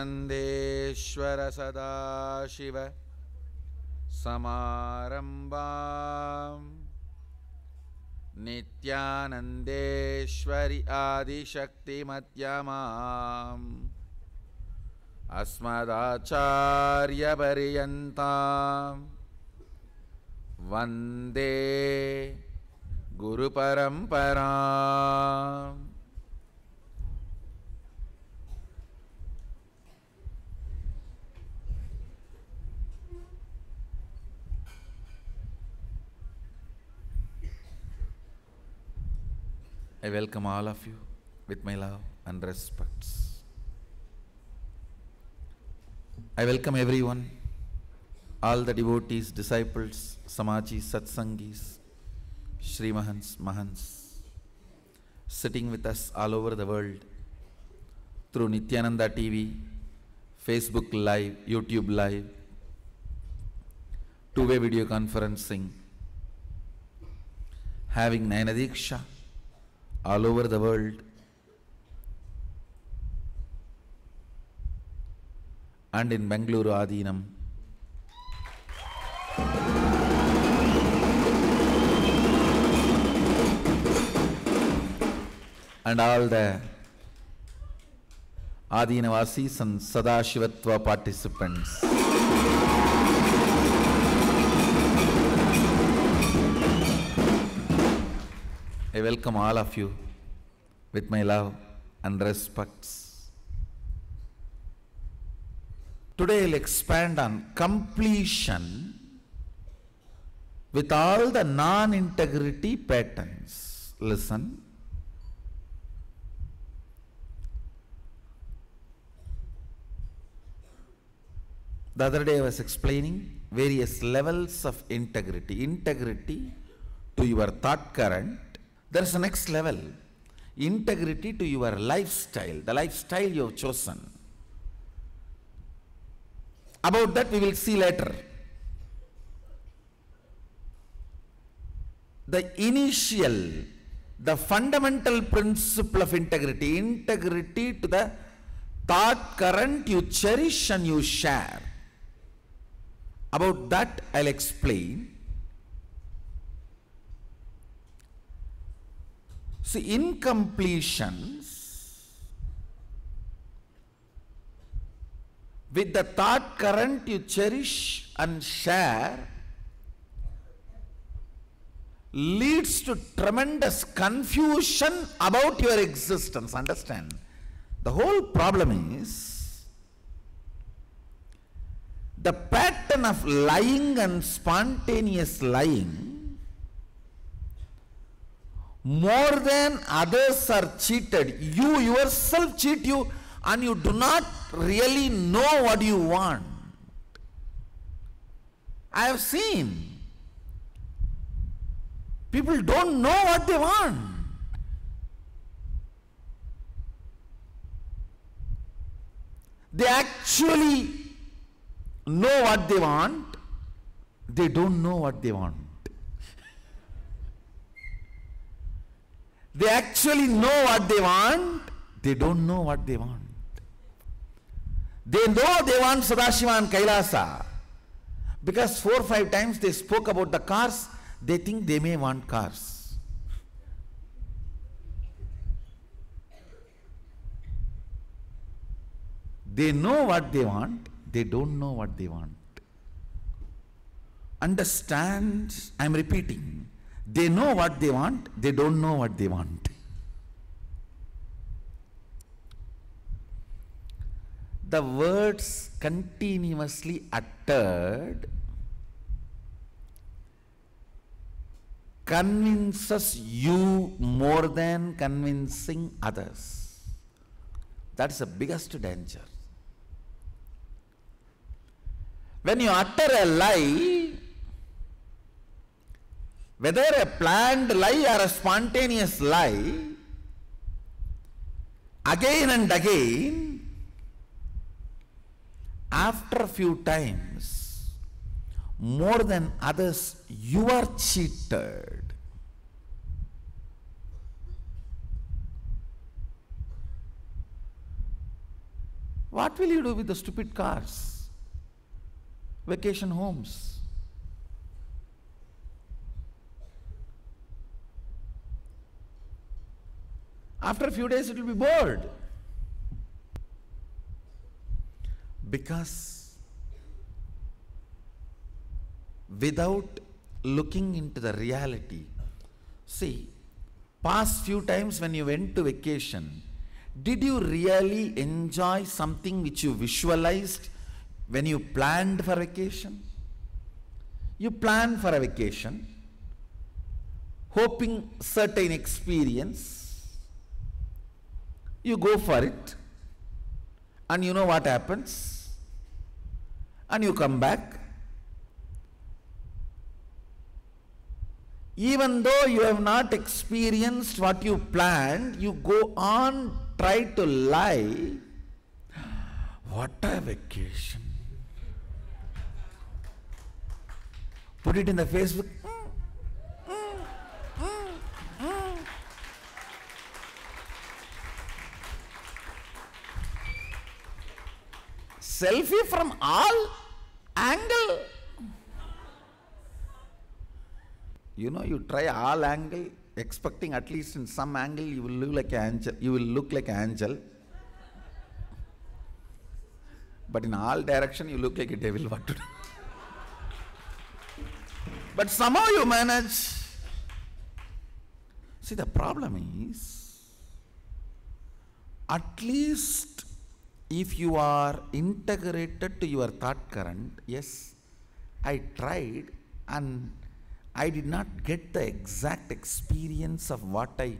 नित्यानन्देश्वर सदाशिव समारम्भाम् नित्यानन्देश्वरि आदिशक्तिमध्यमाम् अस्मदाचार्यपर्यन्तां वन्दे गुरुपरम्पराम्. I welcome all of you with my love and respects. I welcome everyone, all the devotees, disciples, Samajis, Satsangis, Shri Mahants, Mahants, sitting with us all over the world through Nityananda TV, Facebook Live, YouTube Live, two-way video conferencing, having Nayanadiksha all over the world, and in Bengaluru Adinam. And all the Adinavasis and Sadashivatva participants. I welcome all of you with my love and respects. Today I'll expand on completion with all the non-integrity patterns. Listen. The other day I was explaining various levels of integrity. Integrity to your thought current. There is a next level, integrity to your lifestyle, the lifestyle you have chosen. About that we will see later. The initial, the fundamental principle of integrity, integrity to the thought current you cherish and you share. About that I'll explain. See, incompletions with the thought current you cherish and share leads to tremendous confusion about your existence. Understand? The whole problem is the pattern of lying and spontaneous lying. More than others are cheated, you yourself cheat you, and you do not really know what you want. I have seen people don't know what they want. They actually know what they want, they don't know what they want. They actually know what they want, they don't know what they want. They know they want Sadashiva and Kailasa, because 4 or 5 times they spoke about the cars, they think they may want cars. They know what they want, they don't know what they want. Understand, I am repeating. They know what they want, they don't know what they want. The words continuously uttered convinces you more than convincing others. That's the biggest danger. When you utter a lie, Whether a planned lie or a spontaneous lie, again and again, after a few times, more than others, you are cheated. What will you do with the stupid cars, vacation homes? After a few days it will be bored. Because without looking into the reality, see, past few times when you went to vacation, did you really enjoy something which you visualized when you planned for vacation? You plan for a vacation, hoping certain experience, you go for it, and you know what happens, and you come back. Even though you have not experienced what you planned, you go on, try to lie. What a vacation. Put it in the Facebook. Selfie from all angle. You know, you try all angle, expecting at least in some angle you will look like an angel. You will look like an angel. But in all direction you look like a devil. What to do? But somehow you manage. See, the problem is, at least if you are integrated to your thought current, yes, I tried and I did not get the exact experience of what I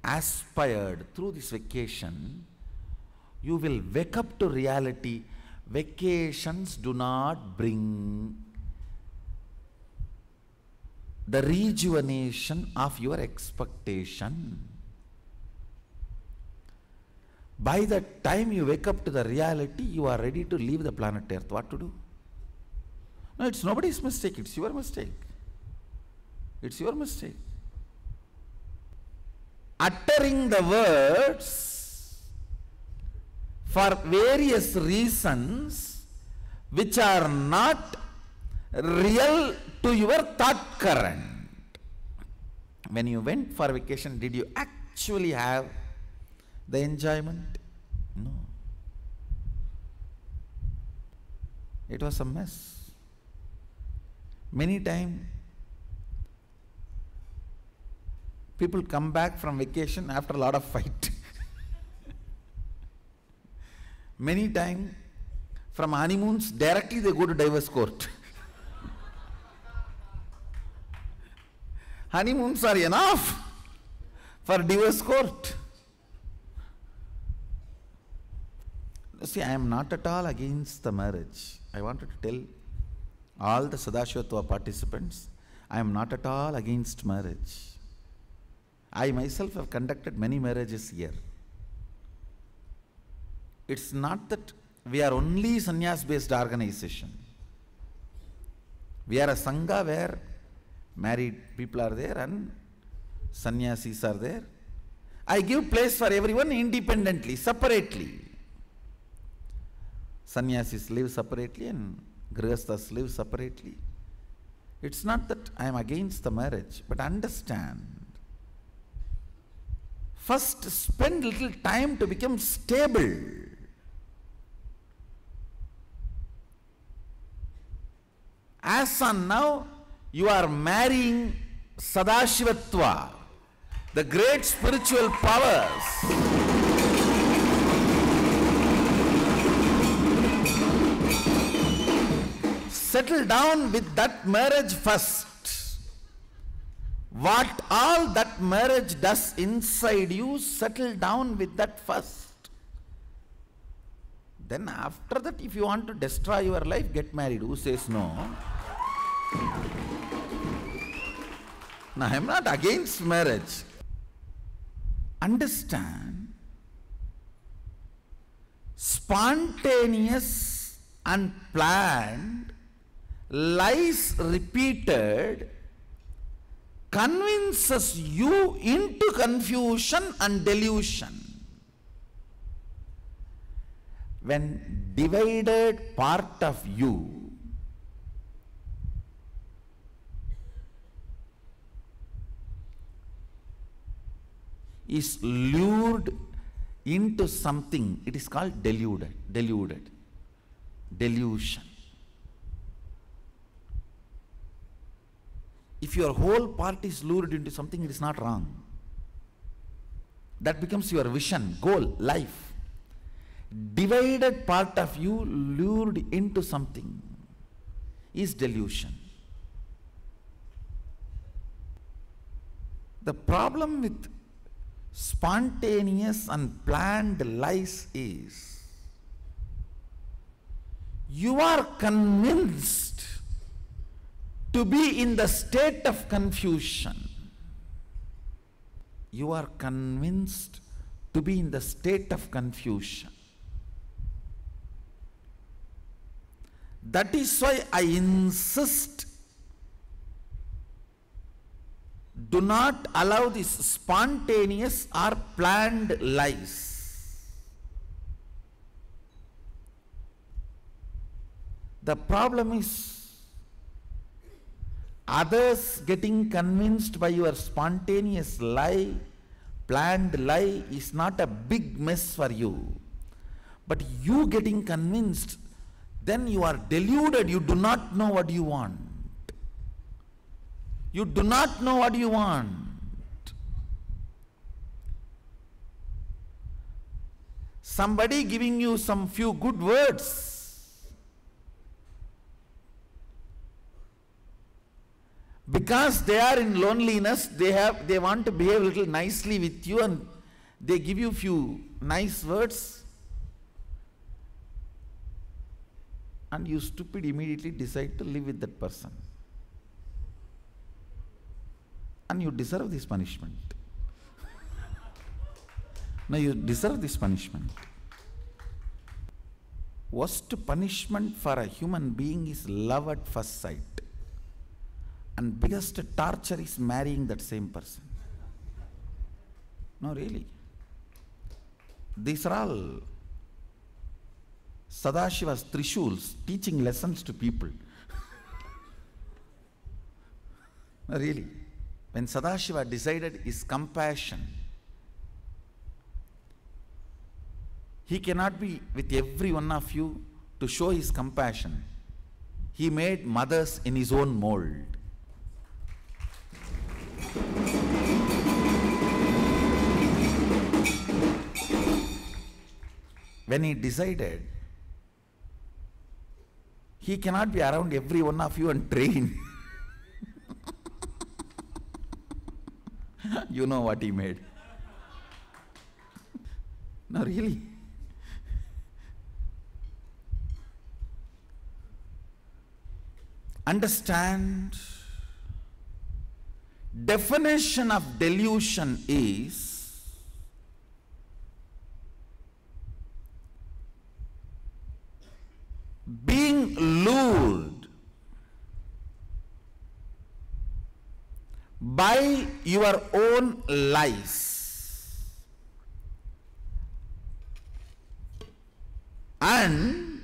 aspired through this vacation, you will wake up to reality. Vacations do not bring the rejuvenation of your expectation. By the time you wake up to the reality, you are ready to leave the planet Earth. What to do? No, it's nobody's mistake, it's your mistake. It's your mistake. Uttering the words for various reasons which are not real to your thought current. When you went for vacation, did you actually have the enjoyment? No. It was a mess. Many times, people come back from vacation after a lot of fight. Many times, from honeymoons, directly they go to divorce court. Honeymoons are enough for divorce court. See, I am not at all against the marriage. I wanted to tell all the Sadashivatva participants, I am not at all against marriage. I myself have conducted many marriages here. It's not that we are only sannyas-based organization. We are a sangha where married people are there and sannyasis are there. I give place for everyone independently, separately. Sannyasis live separately and grihasthas live separately. It's not that I am against the marriage, but understand. First, spend little time to become stable. As on now, you are marrying Sadashivatva, the great spiritual powers. Settle down with that marriage first. What all that marriage does inside you, settle down with that first. Then after that, if you want to destroy your life, get married. Who says no? No, I am not against marriage. Understand, spontaneous and planned, lies repeated, convinces you into confusion and delusion. When divided part of you is lured into something, it is called delusion. If your whole part is lured into something, it is not wrong. That becomes your vision, goal, life. Divided part of you lured into something is delusion. The problem with spontaneous and planned lies is you are convinced to be in the state of confusion. You are convinced to be in the state of confusion. That is why I insist, do not allow these spontaneous or planned lies. The problem is others getting convinced by your spontaneous lie, planned lie is not a big mess for you. But you getting convinced, then you are deluded, you do not know what you want. You do not know what you want. Somebody giving you some few good words, because they are in loneliness, they want to behave a little nicely with you, and they give you few nice words, and you stupid immediately decide to live with that person. And you deserve this punishment. No, you deserve this punishment. Worst punishment for a human being is love at first sight. And biggest torture is marrying that same person. No, really. These are all Sadashiva's Trishuls teaching lessons to people. No, really. When Sadashiva decided his compassion, he cannot be with every one of you to show his compassion. He made mothers in his own mold. When he decided, he cannot be around every one of you and train. You know what he made. No, really. Understand, definition of delusion is being lured by your own lies and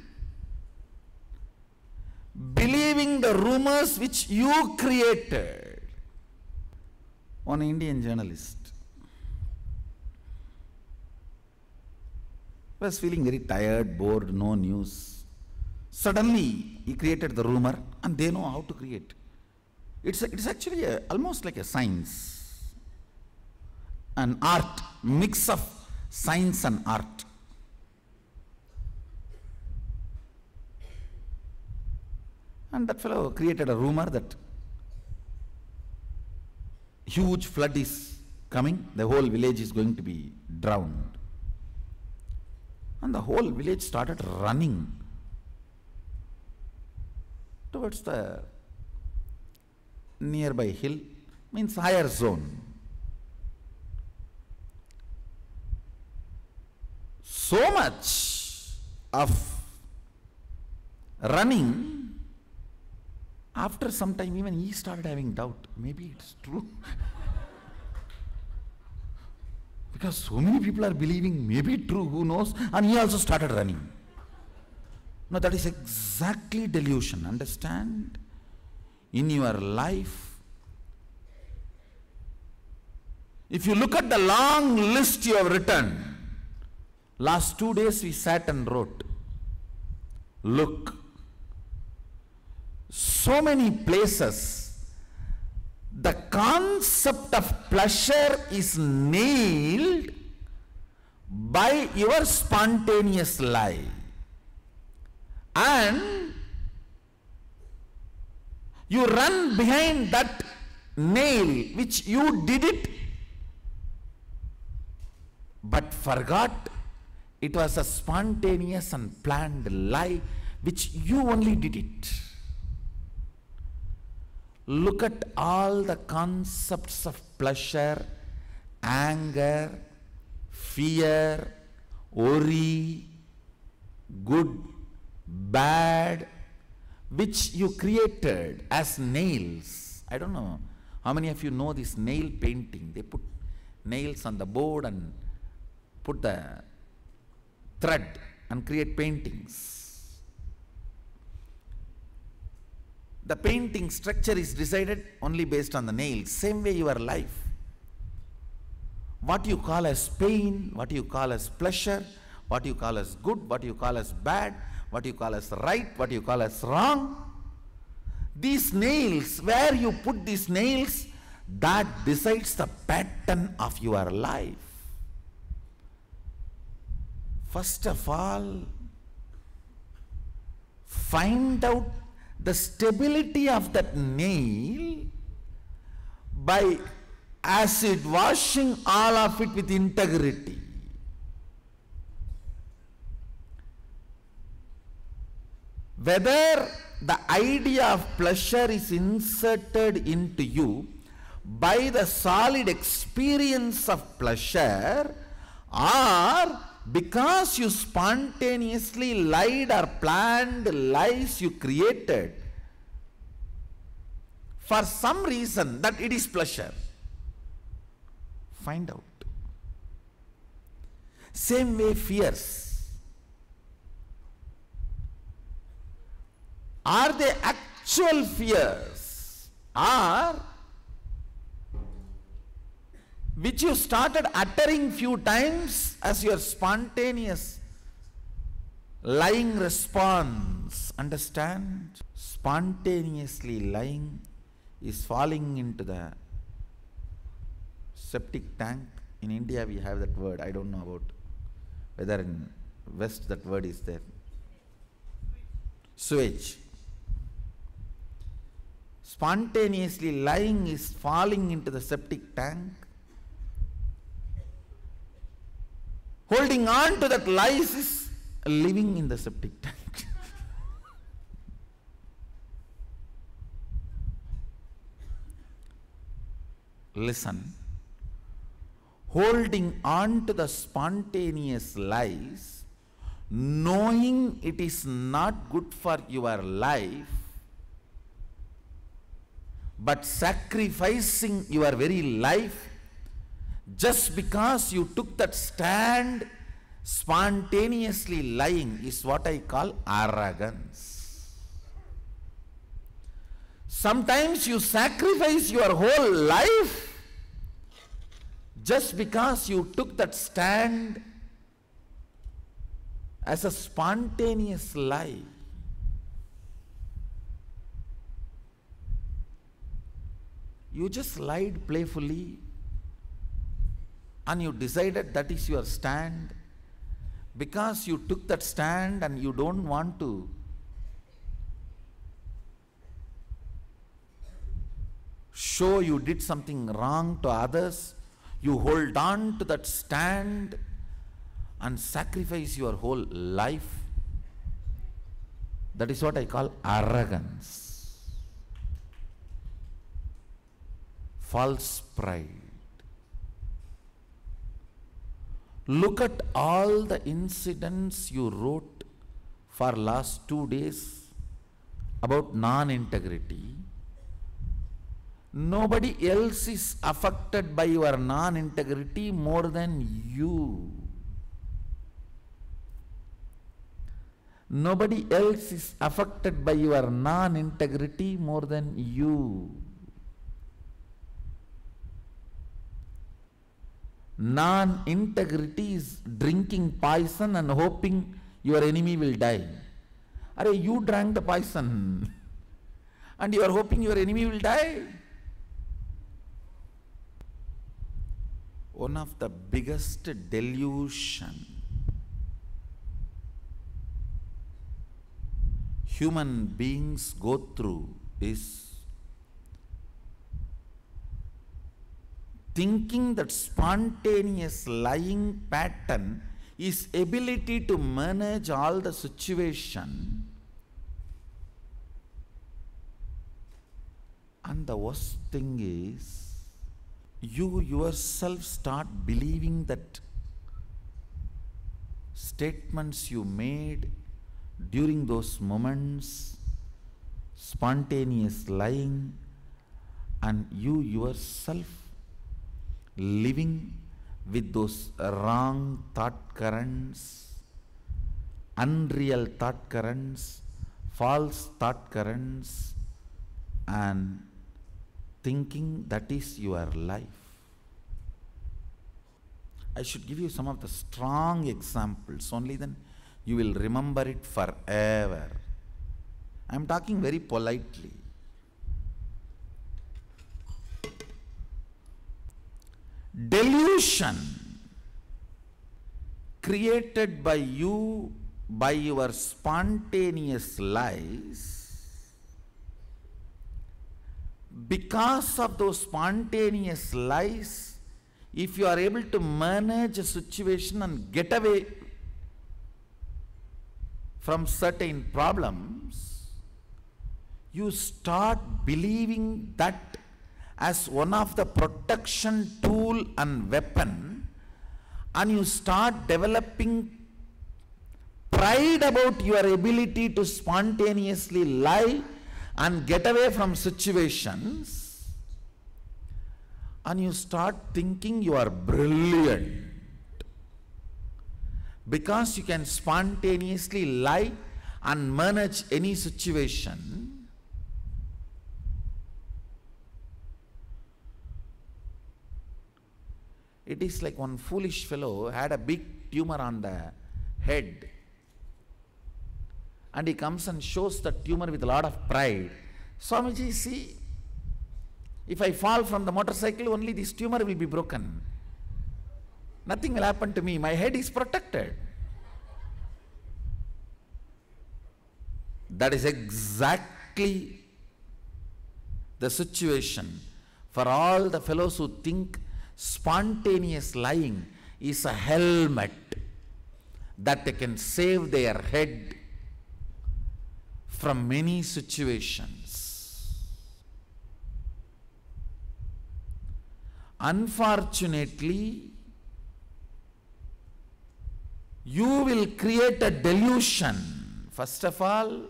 believing the rumors which you created. One Indian journalist was feeling very tired, bored, no news. Suddenly he created the rumor, and they know how to create. It's actually almost like a science, an art, mix of science and art. And that fellow created a rumor that huge flood is coming, the whole village is going to be drowned. And the whole village started running towards the nearby hill means higher zone. So much of running, after some time even he started having doubt. Maybe it's true. Because so many people are believing, maybe true, who knows? And he also started running. No, that is exactly delusion. Understand? In your life, if you look at the long list you have written, last 2 days we sat and wrote. Look, so many places, the concept of pleasure is nailed by your spontaneous lie. And you run behind that nail which you did it, but forgot it was a spontaneous and planned lie which you only did it. Look at all the concepts of pleasure, anger, fear, worry, good, bad, which you created as nails. I don't know how many of you know this nail painting. They put nails on the board and put the thread and create paintings. The painting structure is decided only based on the nails. Same way your life. What you call as pain, what you call as pleasure, what you call as good, what you call as bad, what you call as right, what you call as wrong. These nails, where you put these nails, that decides the pattern of your life. First of all, find out the stability of that nail by acid washing all of it with integrity. Whether the idea of pleasure is inserted into you by the solid experience of pleasure, or because you spontaneously lied or planned lies you created for some reason that it is pleasure. Find out. Same way fears. Are they actual fears, or which you started uttering few times as your spontaneous lying response? Understand? Spontaneously lying is falling into the septic tank. In India we have that word. I don't know about whether in West that word is there. Sewage. Spontaneously lying is falling into the septic tank. Holding on to that lies is living in the septic tank. Listen. Holding on to the spontaneous lies, knowing it is not good for your life, but sacrificing your very life just because you took that stand, spontaneously lying, is what I call arrogance. Sometimes you sacrifice your whole life just because you took that stand as a spontaneous lie. You just lied playfully and you decided that is your stand because you took that stand and you don't want to show you did something wrong to others. You hold on to that stand and sacrifice your whole life. That is what I call arrogance. false pride. Look at all the incidents you wrote for last 2 days about non-integrity. Nobody else is affected by your non-integrity more than you. Nobody else is affected by your non-integrity more than you. Non-integrity is drinking poison and hoping your enemy will die. Arey, you drank the poison and you are hoping your enemy will die. One of the biggest delusion human beings go through is thinking that spontaneous lying pattern is ability to manage all the situation, and the worst thing is you yourself start believing that statements you made during those moments, spontaneous lying, and you yourself living with those wrong thought currents, unreal thought currents, false thought currents, and thinking that is your life. I should give you some of the strong examples, only then you will remember it forever. I am talking very politely. Delusion created by you by your spontaneous lies. Because of those spontaneous lies, if you are able to manage a situation and get away from certain problems, you start believing that as one of the protection tool and weapon, and you start developing pride about your ability to spontaneously lie and get away from situations, and you start thinking you are brilliant because you can spontaneously lie and manage any situation. It is like one foolish fellow had a big tumor on the head, and he comes and shows the tumor with a lot of pride. Swamiji, see, if I fall from the motorcycle, only this tumor will be broken. Nothing will happen to me. My head is protected. That is exactly the situation for all the fellows who think spontaneous lying is a helmet that they can save their head from many situations. Unfortunately, you will create a delusion. First of all,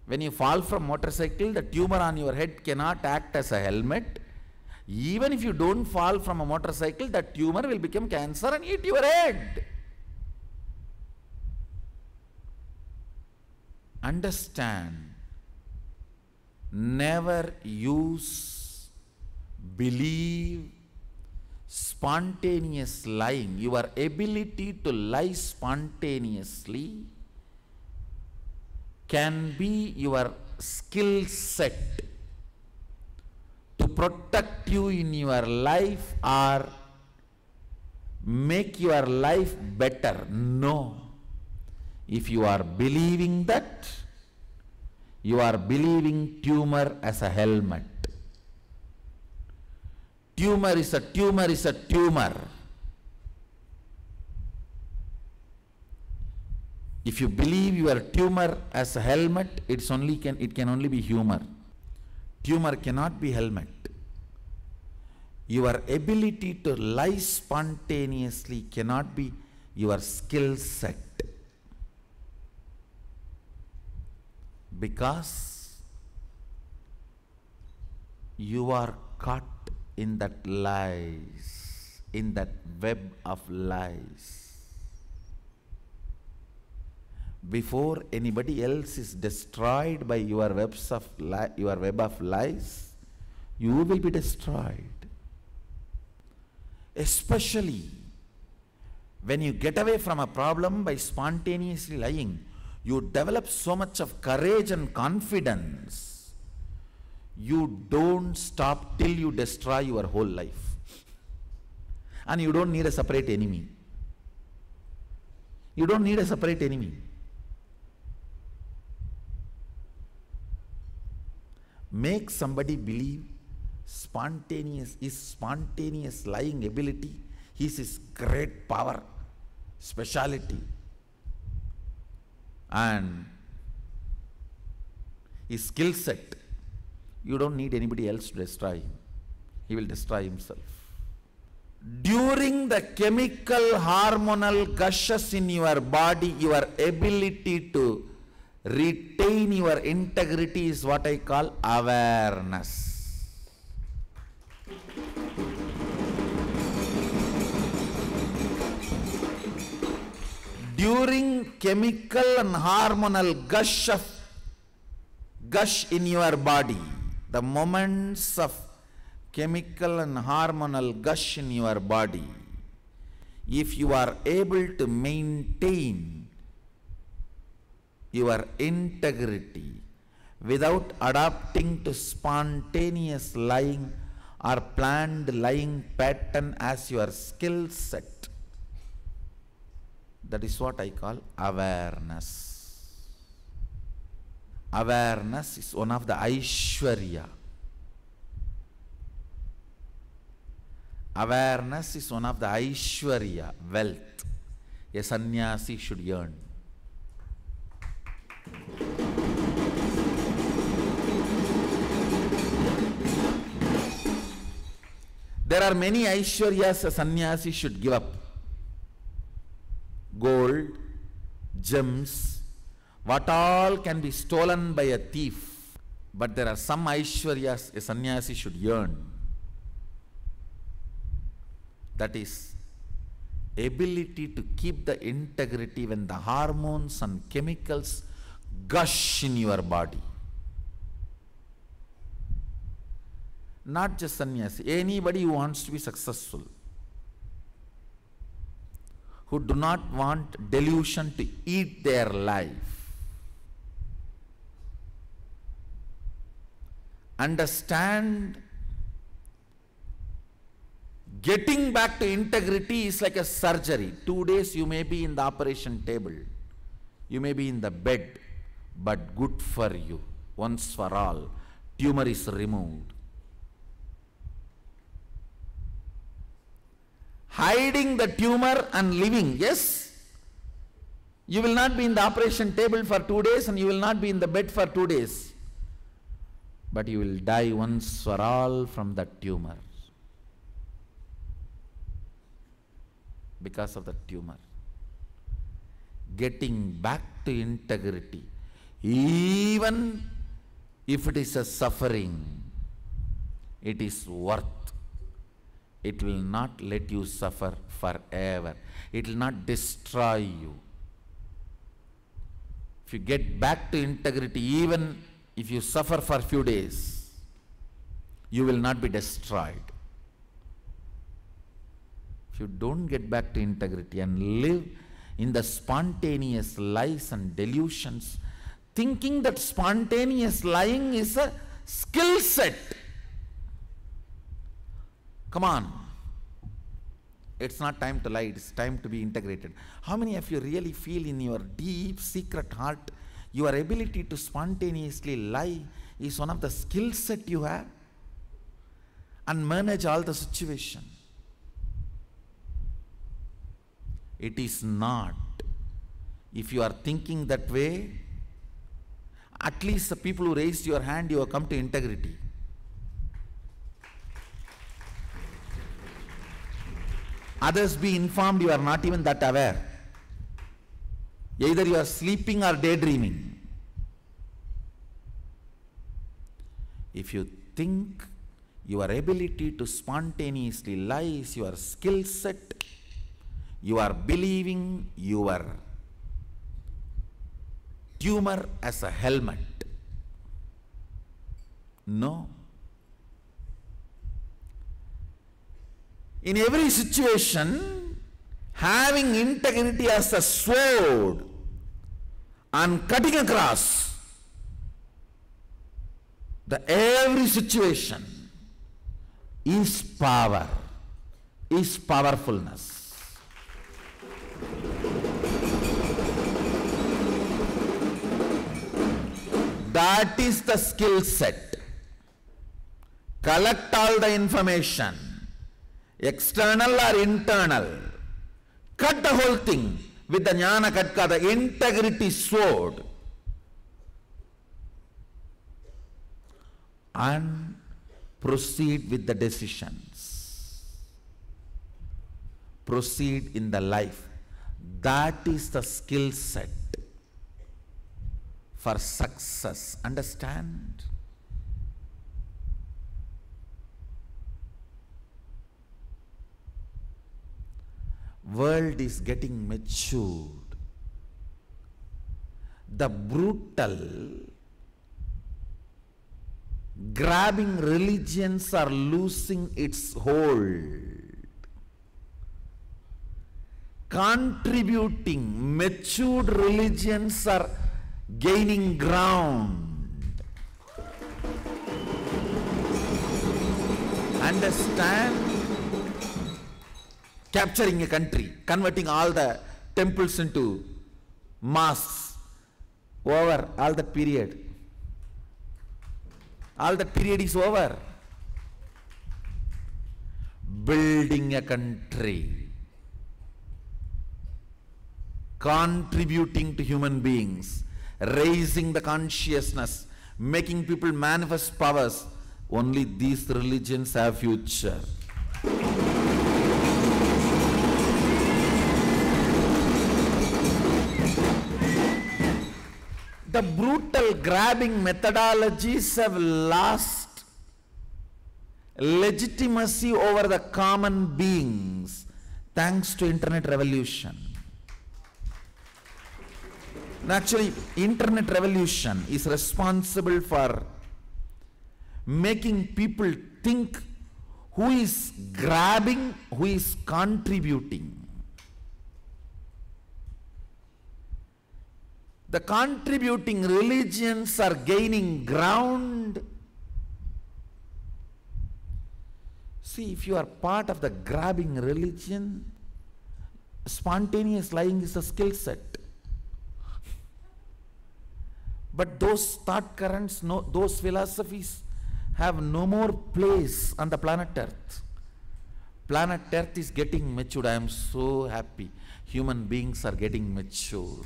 when you fall from motorcycle, the tumor on your head cannot act as a helmet. Even if you don't fall from a motorcycle, that tumor will become cancer and eat your head. Understand, never use, believe, spontaneous lying. Your ability to lie spontaneously can be your skill set to protect you in your life or make your life better. No. If you are believing that, you are believing tumor as a helmet. Tumor is a tumor is a tumor. If you believe your tumor as a helmet, it can only be humor. Tumor cannot be helmet. Your ability to lie spontaneously cannot be your skill set. Because you are caught in that lies, in that web of lies. Before anybody else is destroyed by your web of lies, you will be destroyed. Especially when you get away from a problem by spontaneously lying, you develop so much of courage and confidence. You don't stop till you destroy your whole life. And you don't need a separate enemy. You don't need a separate enemy. Make somebody believe spontaneous lying ability is his great power, speciality, and his skill set. You don't need anybody else to destroy him. He will destroy himself. During the chemical hormonal gushes in your body, your ability to retain your integrity is what I call awareness. During chemical and hormonal gush in your body, the moments of chemical and hormonal gush in your body, if you are able to maintain your integrity without adapting to spontaneous lying or planned lying pattern as your skill set, that is what I call awareness. Awareness is one of the Aishwarya. Awareness is one of the Aishwarya, wealth, a sannyasi should earn. There are many Aishwaryas a sannyasi should give up. Gold, gems, what all can be stolen by a thief. But there are some Aishwaryas a sannyasi should earn. That is, ability to keep the integrity when the hormones and chemicals gush in your body. Not just sannyasi, anybody who wants to be successful, who do not want delusion to eat their life. Understand, getting back to integrity is like a surgery. 2 days you may be in the operation table, you may be in the bed, but good for you, once for all, tumor is removed. Hiding the tumor and living, yes, you will not be in the operation table for 2 days and you will not be in the bed for 2 days, but you will die once for all from that tumor, because of the tumor. Getting back to integrity, even if it is a suffering, it is worth. It will not let you suffer forever. It will not destroy you. If you get back to integrity, even if you suffer for a few days, you will not be destroyed. If you don't get back to integrity and live in the spontaneous lies and delusions, thinking that spontaneous lying is a skill set. Come on. It's not time to lie, it's time to be integrated. How many of you really feel in your deep secret heart, your ability to spontaneously lie is one of the skill set you have and manage all the situation? It is not. If you are thinking that way, at least the people who raised your hand, you have come to integrity. Others be informed you are not even that aware. Either you are sleeping or daydreaming. If you think your ability to spontaneously lie is your skill set, you are believing your tumor as a helmet. No. In every situation, having integrity as a sword and cutting across every situation is power, is powerfulness. That is the skill set. Collect all the information, external or internal. Cut the whole thing with the Jnana Khatka, the integrity sword. And proceed with the decisions. Proceed in the life. That is the skill set for success. Understand? World is getting matured. The brutal, grabbing religions are losing its hold. Contributing, matured religions are gaining ground. Understand? Capturing a country, converting all the temples into mosques. Over, all that period. All that period is over. Building a country, contributing to human beings, raising the consciousness, making people manifest powers. Only these religions have future. The brutal grabbing methodologies have lost legitimacy over the common beings thanks to internet revolution. Actually, internet revolution is responsible for making people think who is grabbing, who is contributing. The contributing religions are gaining ground. See, if you are part of the grabbing religion, spontaneous lying is a skill set. But those thought currents, those philosophies have no more place on the planet Earth. Planet Earth is getting matured. I am so happy. Human beings are getting matured.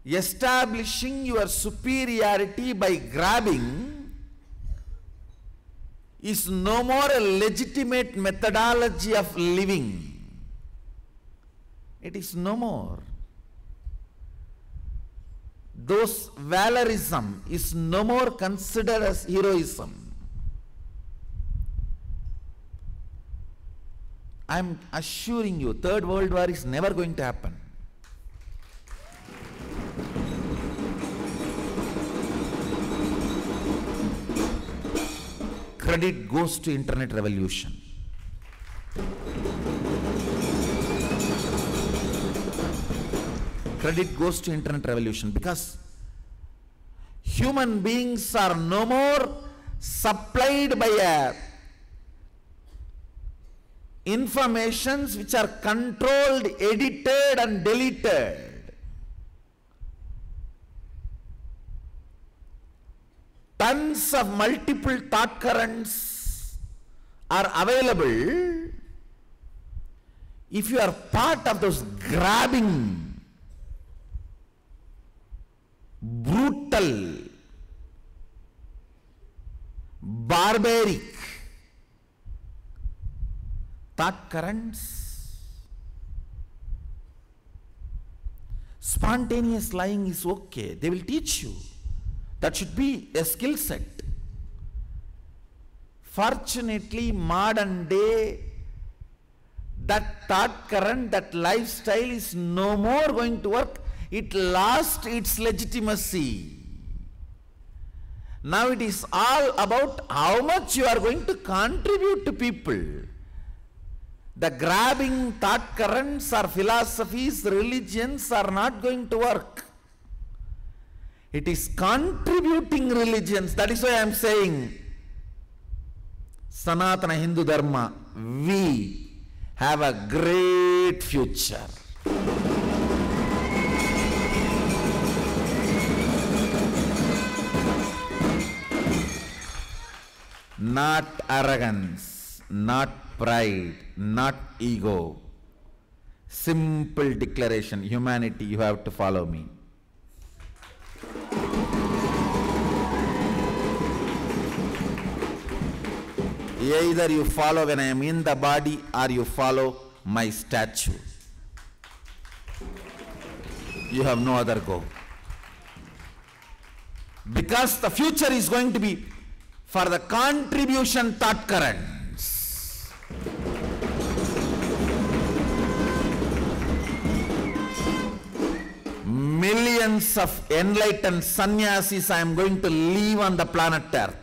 Establishing your superiority by grabbing is no more a legitimate methodology of living. It is no more. Those valorism is no more considered as heroism. I am assuring you, Third World War is never going to happen. Credit goes to internet revolution. Credit goes to internet revolution because human beings are no more supplied by informations which are controlled, edited and deleted. Tons of multiple thought currents are available. If you are part of those grabbing brutal, barbaric thought currents. Spontaneous lying is okay. They will teach you. That should be a skill set. Fortunately, modern day, that thought current, that lifestyle is no more going to work. It lost its legitimacy. Now it is all about how much you are going to contribute to people. The grabbing thought currents or philosophies, religions are not going to work. It is contributing religions. That is why I am saying, Sanatana Hindu Dharma, we have a great future. Not arrogance, not pride, not ego. Simple declaration, humanity, you have to follow me. Either you follow when I am in the body or you follow my statue. You have no other go. Because the future is going to be for the contribution thought currents. Millions of enlightened sannyasis I am going to leave on the planet Earth.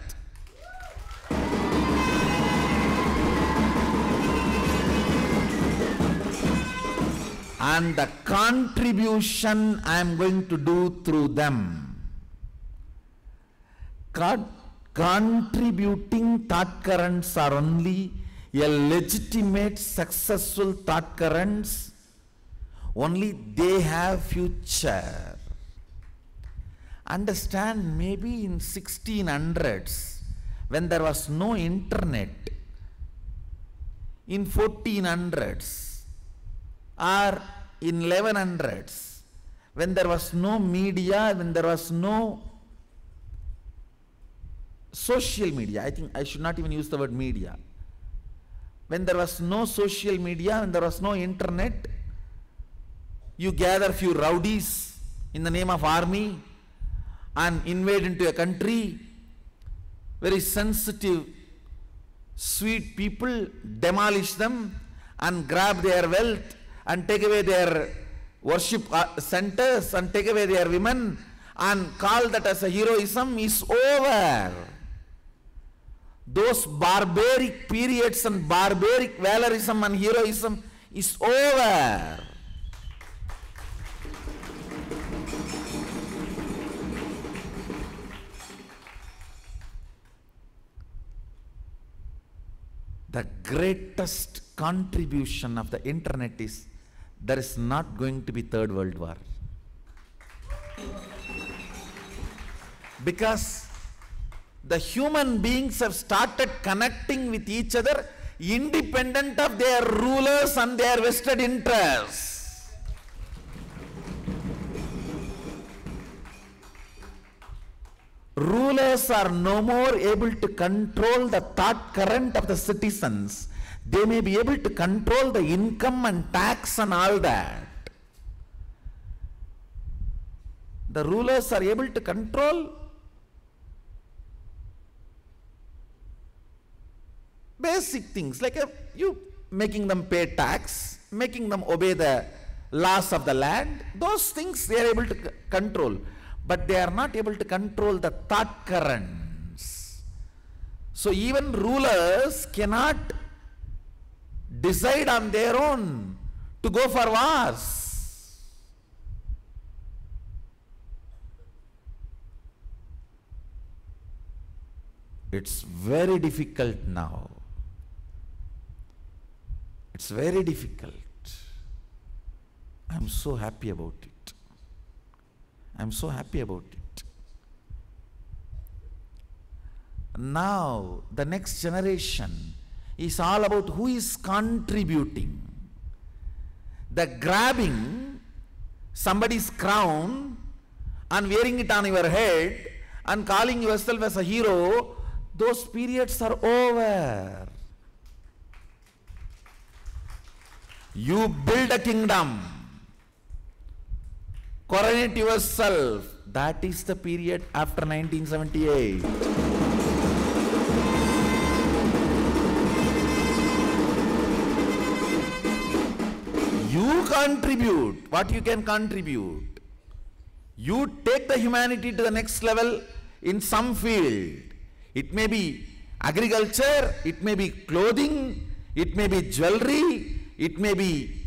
And the contribution I am going to do through them. Contributing thought currents are only a legitimate, successful thought currents. Only they have future. Understand, maybe in 1600s, when there was no internet, in 1400s, or in 1100s, when there was no media, when there was no social media, I think I should not even use the word media. When there was no social media, when there was no internet, you gather few rowdies in the name of army and invade into a country, very sensitive, sweet people, demolish them and grab their wealth and take away their worship centers and take away their women and call that as a heroism is over. Those barbaric periods and barbaric valorism and heroism is over. The greatest contribution of the internet is there is not going to be Third World War. Because the human beings have started connecting with each other independent of their rulers and their vested interests. Rulers are no more able to control the thought current of the citizens. They may be able to control the income and tax and all that. The rulers are able to control basic things like you making them pay tax, making them obey the laws of the land. Those things they are able to control, but they are not able to control the thought currents. So even rulers cannot decide on their own to go for wars. It's very difficult now. It's very difficult. I'm so happy about it. I'm so happy about it. Now, the next generation is all about who is contributing. The grabbing somebody's crown and wearing it on your head and calling yourself as a hero, those periods are over. You build a kingdom, coronate yourself. That is the period after 1978. You contribute what you can contribute. You take the humanity to the next level in some field. It may be agriculture, it may be clothing, it may be jewelry, it may be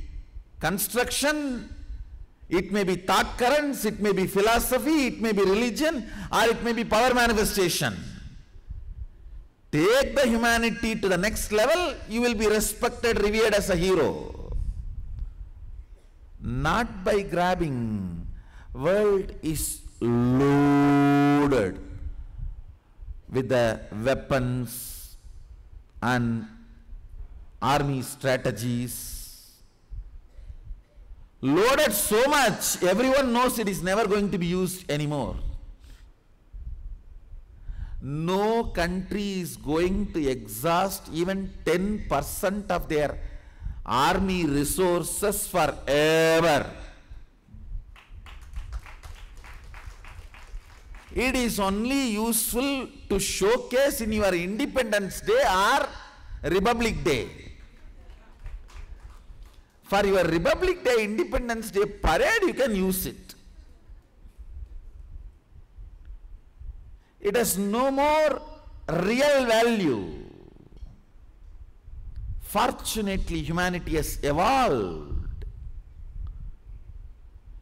construction, it may be thought currents, it may be philosophy, it may be religion, or it may be power manifestation. Take the humanity to the next level, you will be respected, revered as a hero. Not by grabbing. World is loaded with the weapons and army strategies. Loaded so much, everyone knows it is never going to be used anymore. No country is going to exhaust even 10% of their army resources forever. It is only useful to showcase in your Independence Day or Republic Day. For your Republic Day, Independence Day parade, you can use it. It has no more real value. Fortunately, humanity has evolved.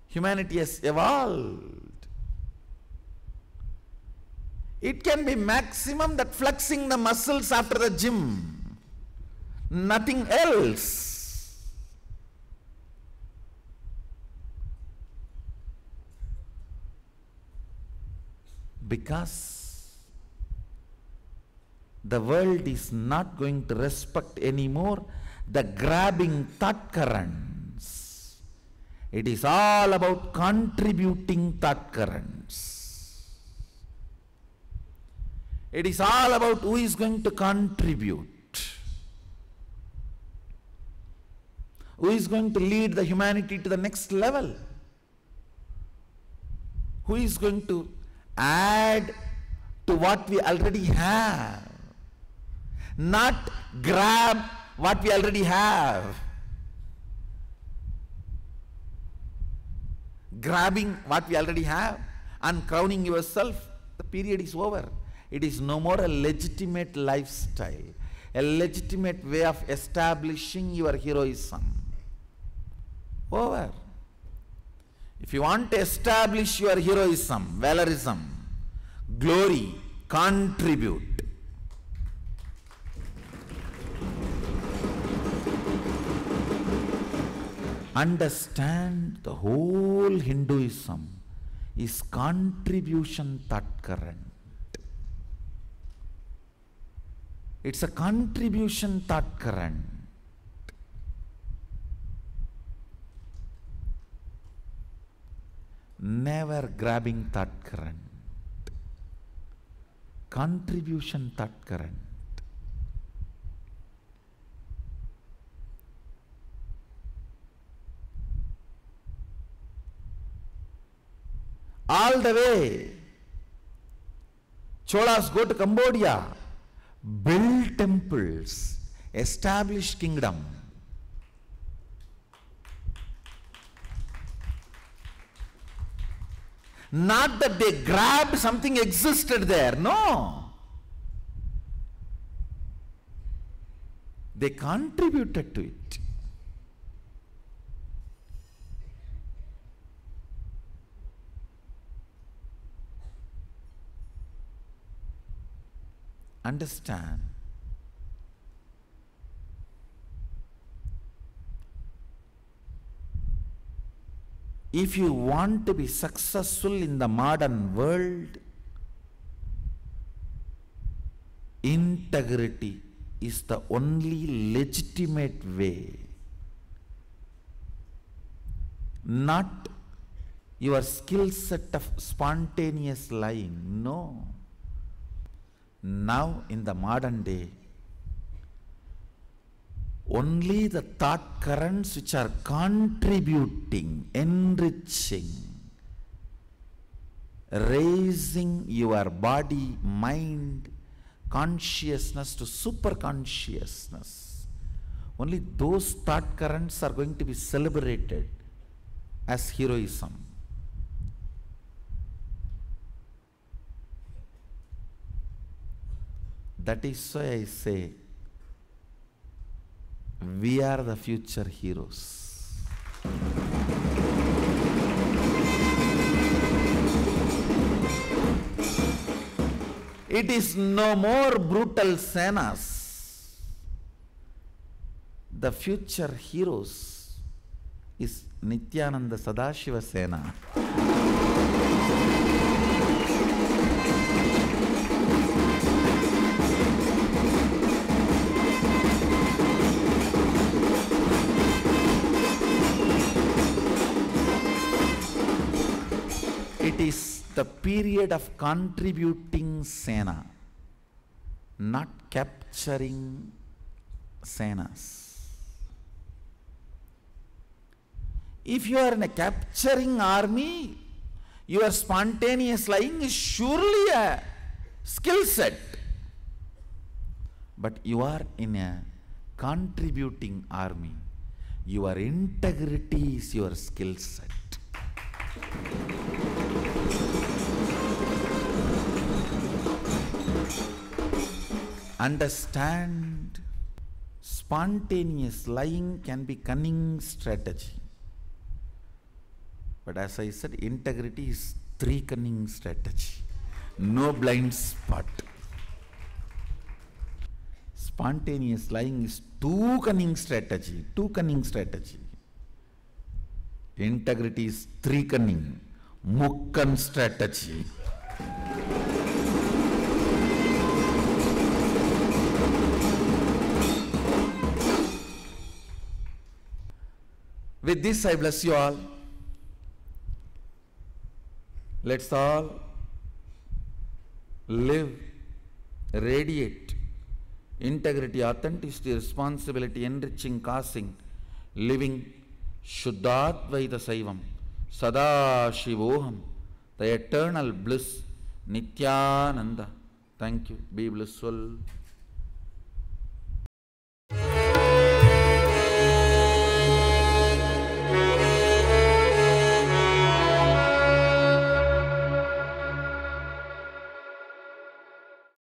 Humanity has evolved. It can be maximum that flexing the muscles after the gym. Nothing else. Because the world is not going to respect anymore the grabbing thought currents. It is all about contributing thought currents. It is all about who is going to contribute. Who is going to lead the humanity to the next level? Who is going to add to what we already have? Not grab what we already have. Grabbing what we already have and crowning yourself, the period is over. It is no more a legitimate lifestyle, a legitimate way of establishing your heroism. Over. If you want to establish your heroism, valorism, glory, contribute. Understand the whole Hinduism is contribution thought current. It's a contribution thought current. Never grabbing thought current. Contribution thought current. All the way. Cholas go to Cambodia, build temples, establish kingdom. Not that they grabbed something existed there, no. They contributed to it. Understand. If you want to be successful in the modern world, integrity is the only legitimate way. Not your skill set of spontaneous lying. No. Now, in the modern day, only the thought currents which are contributing, enriching, raising your body, mind, consciousness to super consciousness. Only those thought currents are going to be celebrated as heroism. That is why I say, we are the future heroes. It is no more brutal Senas. The future heroes is Nityananda Sadashiva Sena. It is the period of contributing Sena, not capturing Senas. If you are in a capturing army, your spontaneous lying is surely a skill set. But you are in a contributing army. Your integrity is your skill set. Understand, spontaneous lying can be cunning strategy. But as I said, integrity is 3 cunning strategy. No blind spot. Spontaneous lying is 2 cunning strategy. 2 cunning strategy. Integrity is 3 cunning. Mukkan strategy. With this, I bless you all. Let's all live, radiate, integrity, authenticity, responsibility, enriching, causing, living, Shuddhadvaita Saivam, Sada Shivoham, the eternal bliss, Nityananda. Thank you. Be blissful.